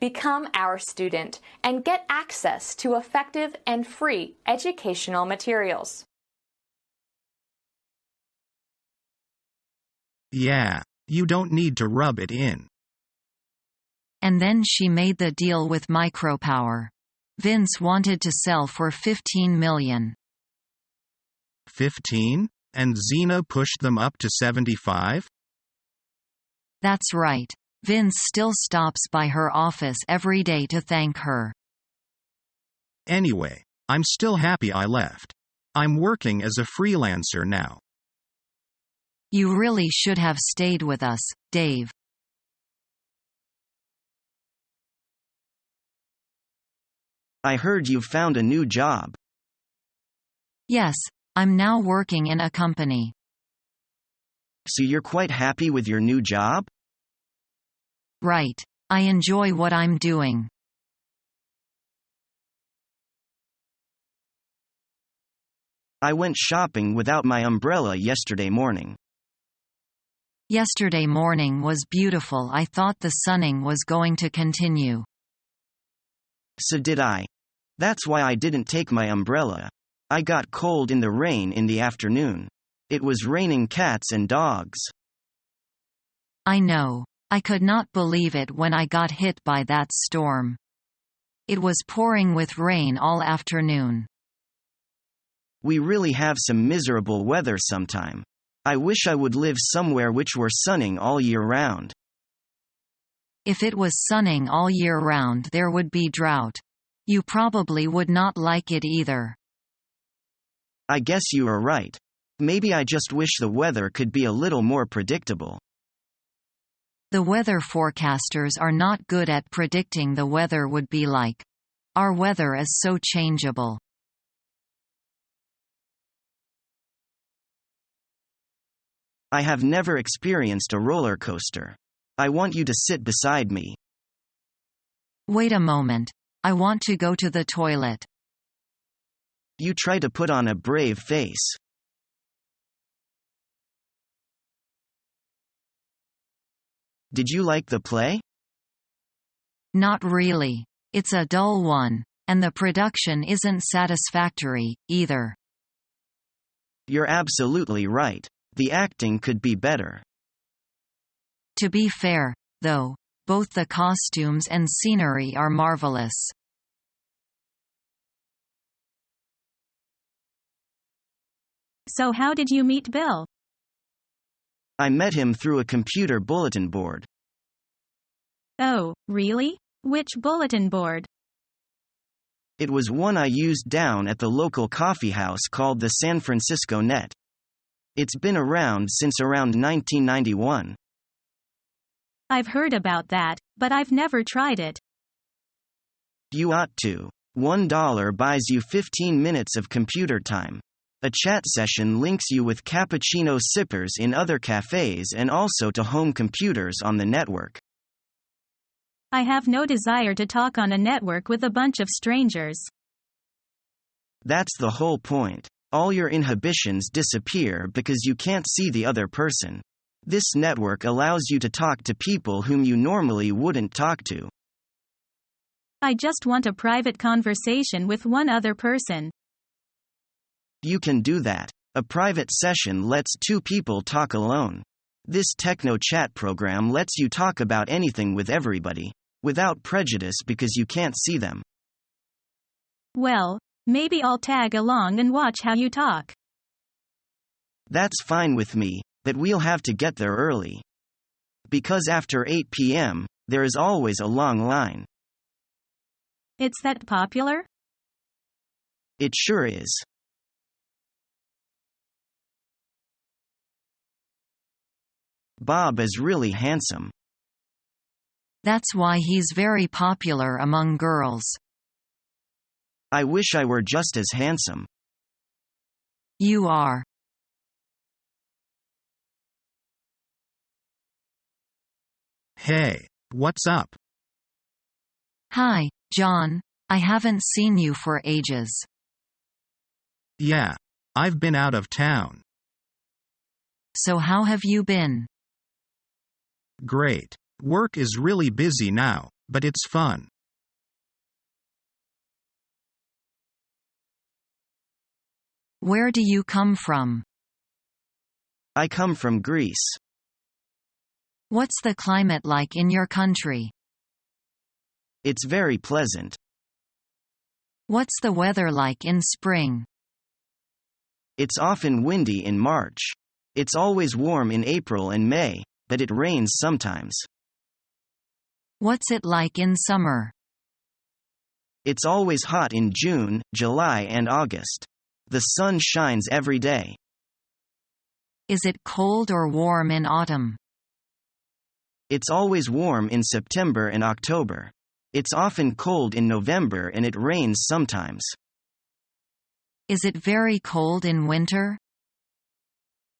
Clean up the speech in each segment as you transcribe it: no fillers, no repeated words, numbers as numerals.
Become our student and get access to effective and free educational materials. Yeah, you don't need to rub it in. And then she made the deal with Micropower. Vince wanted to sell for $15 million. 15? And Xena pushed them up to 75? That's right. Vince still stops by her office every day to thank her. Anyway, I'm still happy I left. I'm working as a freelancer now. You really should have stayed with us, Dave. I heard you've found a new job. Yes, I'm now working in a company. So you're quite happy with your new job? Right. I enjoy what I'm doing. I went shopping without my umbrella yesterday morning. Yesterday morning was beautiful. I thought the sunning was going to continue. So did I. That's why I didn't take my umbrella. I got cold in the rain in the afternoon. It was raining cats and dogs. I know. I could not believe it when I got hit by that storm. It was pouring with rain all afternoon. We really have some miserable weather sometime. I wish I would live somewhere which were sunning all year round. If it was sunning all year round, there would be drought. You probably would not like it either. I guess you are right. Maybe I just wish the weather could be a little more predictable. The weather forecasters are not good at predicting the weather would be like. Our weather is so changeable. I have never experienced a roller coaster. I want you to sit beside me. Wait a moment. I want to go to the toilet. You try to put on a brave face. Did you like the play? Not really. It's a dull one, and the production isn't satisfactory, either. You're absolutely right. The acting could be better. To be fair, though, both the costumes and scenery are marvelous. So how did you meet Bill? I met him through a computer bulletin board. Oh, really? Which bulletin board? It was one I used down at the local coffee house called the San Francisco Net. It's been around since around 1991. I've heard about that, but I've never tried it. You ought to. $1 buys you 15 minutes of computer time. A chat session links you with cappuccino sippers in other cafes and also to home computers on the network. I have no desire to talk on a network with a bunch of strangers. That's the whole point. All your inhibitions disappear because you can't see the other person. This network allows you to talk to people whom you normally wouldn't talk to. I just want a private conversation with one other person. You can do that. A private session lets two people talk alone. This techno chat program lets you talk about anything with everybody, without prejudice because you can't see them. Well, maybe I'll tag along and watch how you talk. That's fine with me, but we'll have to get there early. Because after 8 p.m., there is always a long line. It's that popular? It sure is. Bob is really handsome. That's why he's very popular among girls. I wish I were just as handsome. You are. Hey, what's up? Hi, John. I haven't seen you for ages. Yeah, I've been out of town. So how have you been? Great. Work is really busy now, but it's fun. Where do you come from? I come from Greece. What's the climate like in your country? It's very pleasant. What's the weather like in spring? It's often windy in March. It's always warm in April and May, but it rains sometimes. What's it like in summer? It's always hot in June, July and August. The sun shines every day. Is it cold or warm in autumn? It's always warm in September and October. It's often cold in November and it rains sometimes. Is it very cold in winter?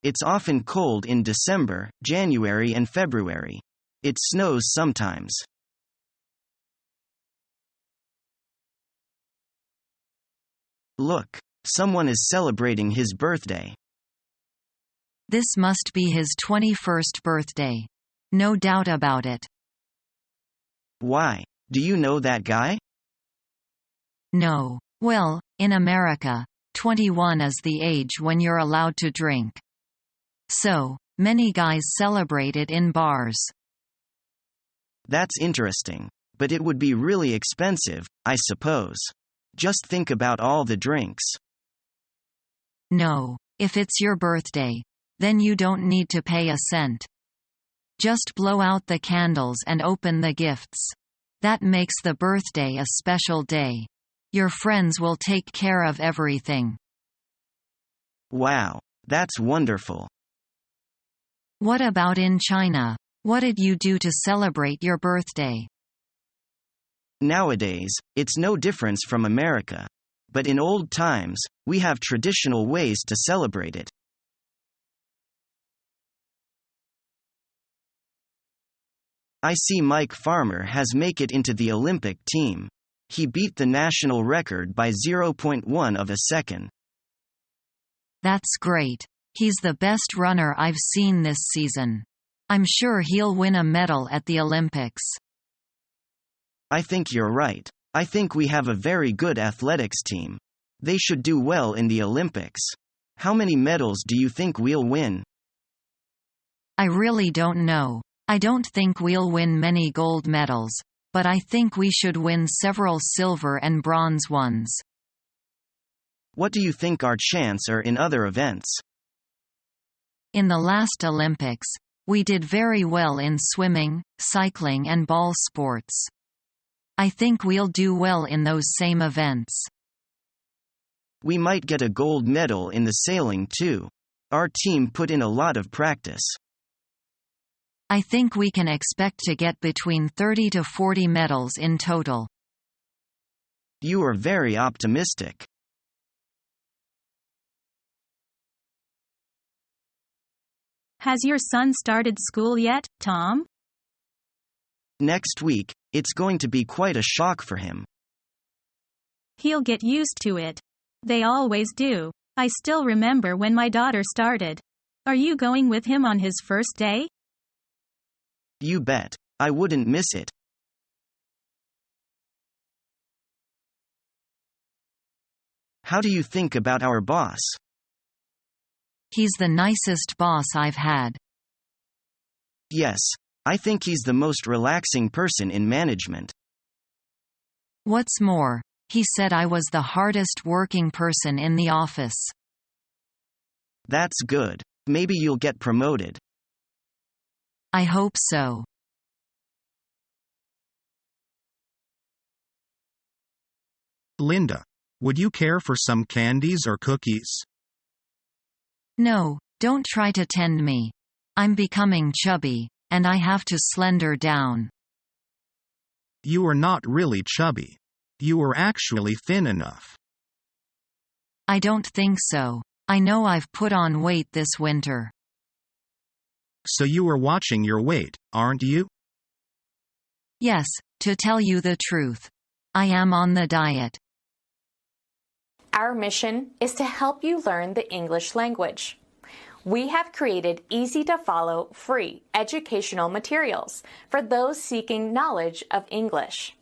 It's often cold in December, January and February. It snows sometimes. Look, someone is celebrating his birthday. This must be his 21st birthday. No doubt about it. Why? Do you know that guy? No. Well, in America, 21 is the age when you're allowed to drink. So, many guys celebrate it in bars. That's interesting. But it would be really expensive, I suppose. Just think about all the drinks. No. If it's your birthday, then you don't need to pay a cent. Just blow out the candles and open the gifts. That makes the birthday a special day. Your friends will take care of everything. Wow, that's wonderful. What about in China? What did you do to celebrate your birthday? Nowadays, it's no difference from America. But in old times, we have traditional ways to celebrate it. I see Mike Farmer has make it into the Olympic team. He beat the national record by 0.1 of a second. That's great. He's the best runner I've seen this season. I'm sure he'll win a medal at the Olympics. I think you're right. I think we have a very good athletics team. They should do well in the Olympics. How many medals do you think we'll win? I really don't know. I don't think we'll win many gold medals, but I think we should win several silver and bronze ones. What do you think our chances are in other events? In the last Olympics, we did very well in swimming, cycling and ball sports. I think we'll do well in those same events. We might get a gold medal in the sailing too. Our team put in a lot of practice. I think we can expect to get between 30 to 40 medals in total. You are very optimistic. Has your son started school yet, Tom? Next week, it's going to be quite a shock for him. He'll get used to it. They always do. I still remember when my daughter started. Are you going with him on his first day? You bet. I wouldn't miss it. How do you think about our boss? He's the nicest boss I've had. Yes, I think he's the most relaxing person in management. What's more, he said I was the hardest working person in the office. That's good. Maybe you'll get promoted. I hope so. Linda, would you care for some candies or cookies? No, don't try to tend me. I'm becoming chubby, and I have to slender down. You are not really chubby. You are actually thin enough. I don't think so. I know I've put on weight this winter. So you are watching your weight, aren't you? Yes, to tell you the truth. I am on the diet. Our mission is to help you learn the English language. We have created easy-to-follow, free educational materials for those seeking knowledge of English.